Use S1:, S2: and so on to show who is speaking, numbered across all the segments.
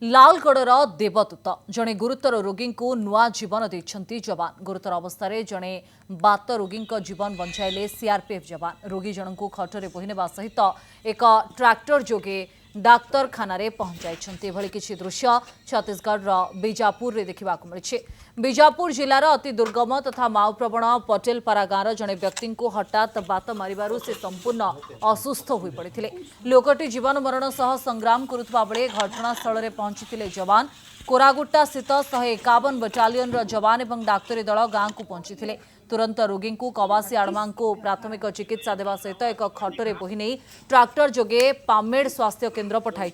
S1: लालगड़र देवदूत जड़े गुरुतर रोगी को नुआ जीवन देइछंती जवान। गुरुतर अवस्था जड़े बात रोगी जीवन बंचाइले सीआरपीएफ जवान। रोगी जन को खटरे बोहिनेबा सहित एक ट्रैक्टर जोगे डाक्तरखाना पहुंचाई। किसी दृश्य छत्तीसगढ़ बीजापुर रे देखा मिली। बीजापुर जिलार अति दुर्गम तथा माओप्रवण पटेलपारा गाँव जड़े व्यक्ति को हठात बात मारू से संपूर्ण असुस्थ हो पड़ते। लोकटी जीवन मरण सह संग्राम करुवा बेले घटनास्थल में पहुंची जवान। कोरागुट्टा स्थित 151 बटालियन जवान और डाक्तरी दल गाँव को पहुंची। तुरंत रोगी को कवासी आड़मा को प्राथमिक चिकित्सा देवा सहित एक खटरे बोही नहीं ट्रैक्टर जोगे पामेड़ स्वास्थ्य केन्द्र पठाई।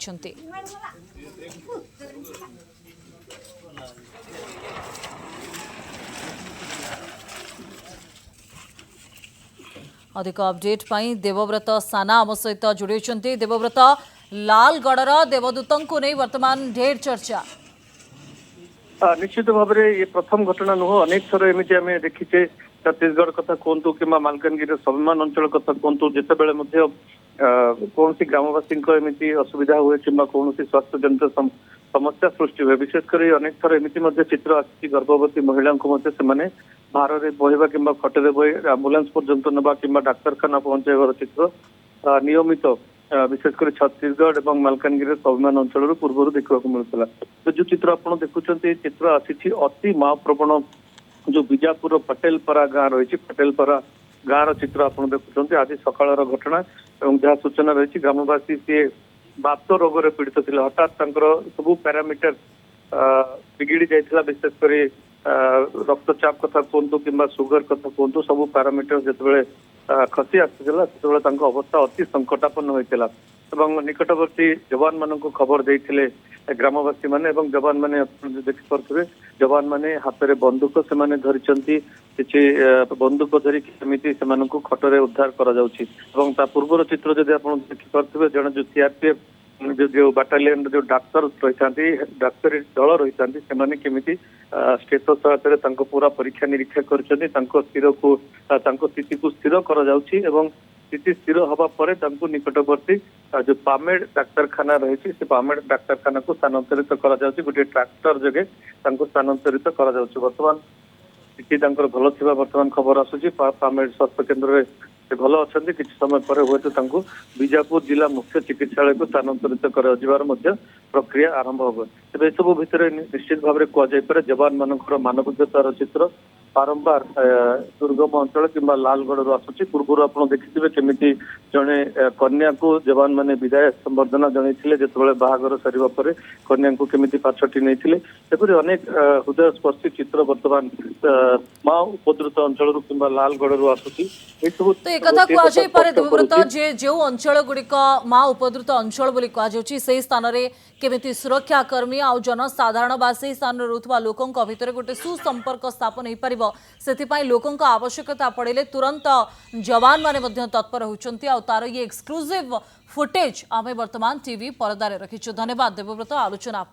S1: अधिक अपडेट पाई देवव्रत साना आम सहित जोड़ी। देवव्रत, लालगड़र देवदूत को नहीं वर्तमान ढेर चर्चा।
S2: निश्चित भाव में ये प्रथम घटना नुह। अनेक थर एमती आम देखीचे छत्तीसगढ़ कथा कहतु कि मालकानगिरी स्वाभिमान अंचल कथा कहतु जितेबले कौन ग्रामवासी एमती असुविधा हुए कि कौन स्वास्थ्य जनित समस्या सृष्टि हुए। विशेषकर अनेक थर एमती चित्र आसी गर्भवती महिला भार में बहवा कि खटे बह आंबुलांस पर्यंत नवा कि डाक्तरखाना पहुंचाइबार चित्र नियमित विशेषकर छत्तीसगढ़ और मालकानगिरी स्वाभिमान अंचल पूर्व देखा मिलूला। तो जो चित्र आप देखुं चित्र आसी अति माओप्रवण जो बीजापुर पटेलपारा गाँव रही पटेलपारा गाँव चित्र आप देखुं आज सकाळ घटना और जहाँ सूचना रही ग्रामवासी सी बात रोग में पीड़ित थे। हठात सब पैरामीटर बिगिड़ी जाता। विशेषकर रक्तचाप कथा कहतु कि सुगर कथा कहतु सब पैरामीटर जिते खसी आसाला से अवस्था अति संकटापन्न होता। निकटवर्ती जवान मान खबर देते ग्रामवासी माने जवान माने देखिपे जवान माने हाथ में बंदूक से धरी किसी बंदूक धरी खटरे उद्धार कर पूर्वर चित्र जब आप देखिपे जन जो सीआरपीएफ जो बाटालियन जो डाक्तर रही था डाक्तरी दल रही था केमी स्टेट सहायता पूरा परीक्षा निरीक्षा कर स्थिर को स्थिति को स्थिर कर स्थिति स्थिर हवा पर निकटवर्ती जो पामेड़ डाक्तरखाना रही से पामेड़ डाक्तरखाना को स्थानांतरित कर गोटे ट्रैक्टर जोगे स्थानांतरित कर बर्तमान स्थिति भल थी बर्तमान खबर आसूची पामेड़ स्वास्थ्य केन्द्र में से भल अच्छा कि समय पर हुए तो बीजापुर जिला मुख्य चिकित्सालय को स्थानांतरित कर प्रक्रिया आरंभ हो। तेज ए सब भितर निश्चित भाव में कहुपे जवान मानकर मानवीयतार चित्र बारंबार दुर्गम अंचल कि लालगड़ आसूची। पूर्व आप देखिए केमी जड़े कन्या को जवान मैंने विदाय संबर्धना जनई जो बाहागर सर पर कन्या को केमी पाछटी नहीं सेपरी अनेक हृदय स्पर्शी चित्र बर्तमान माँ उपद्रुत अंचल कि लालगड़ आसूची।
S1: देवव्रत जो अंचल गुड़िक माँ उपद्रुत अंचल बोली कहुच्छी से स्थान में केमिति सुरक्षाकर्मी आ जनसाधारण स्थान रोकवा लोकों भितर गोटे सुसंपर्क स्थापन हो पार से लोकों आवश्यकता पड़े तुरंत जवान माने तत्पर होती। तार ये एक्सक्लूसिव फुटेज आम वर्तमान टीवी परदार रखीचु। धन्यवाद देवव्रत आलोचना।